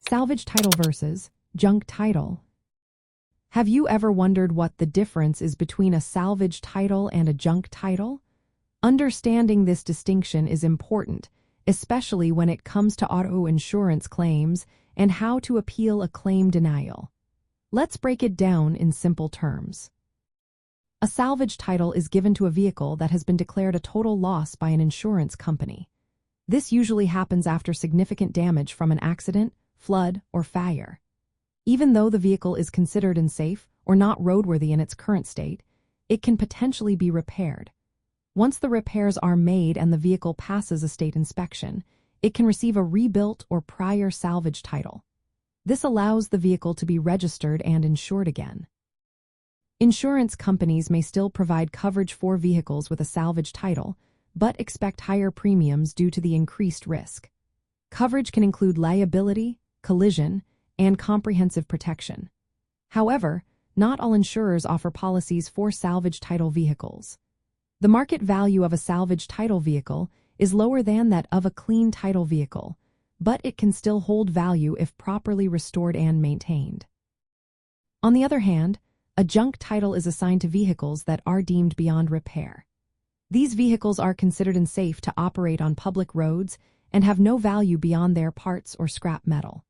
Salvage title versus junk title. Have you ever wondered what the difference is between a salvage title and a junk title? Understanding this distinction is important, especially when it comes to auto insurance claims and how to appeal a claim denial. Let's break it down in simple terms. A salvage title is given to a vehicle that has been declared a total loss by an insurance company. This usually happens after significant damage from an accident, flood, or fire. Even though the vehicle is considered unsafe or not roadworthy in its current state, it can potentially be repaired. Once the repairs are made and the vehicle passes a state inspection, it can receive a rebuilt or prior salvage title. This allows the vehicle to be registered and insured again. Insurance companies may still provide coverage for vehicles with a salvage title, but expect higher premiums due to the increased risk. Coverage can include liability, collision, and comprehensive protection. However, not all insurers offer policies for salvage title vehicles. The market value of a salvage title vehicle is lower than that of a clean title vehicle, but it can still hold value if properly restored and maintained. On the other hand, a junk title is assigned to vehicles that are deemed beyond repair. These vehicles are considered unsafe to operate on public roads and have no value beyond their parts or scrap metal.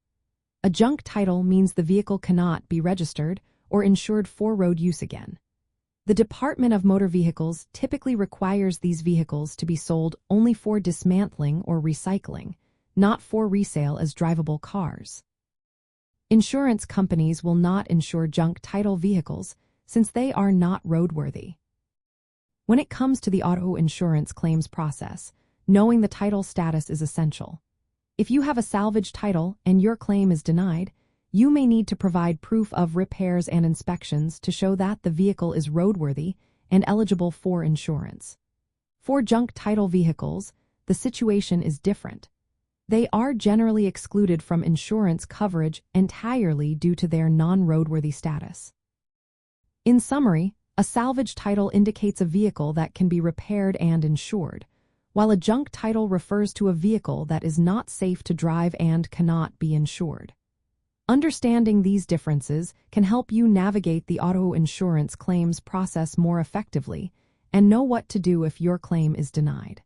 A junk title means the vehicle cannot be registered or insured for road use again. The Department of Motor Vehicles typically requires these vehicles to be sold only for dismantling or recycling, not for resale as drivable cars. Insurance companies will not insure junk title vehicles since they are not roadworthy. When it comes to the auto insurance claims process, knowing the title status is essential. If you have a salvage title and your claim is denied, you may need to provide proof of repairs and inspections to show that the vehicle is roadworthy and eligible for insurance. For junk title vehicles, the situation is different. They are generally excluded from insurance coverage entirely due to their non-roadworthy status. In summary, a salvage title indicates a vehicle that can be repaired and insured, while a junk title refers to a vehicle that is not safe to drive and cannot be insured. Understanding these differences can help you navigate the auto insurance claims process more effectively and know what to do if your claim is denied.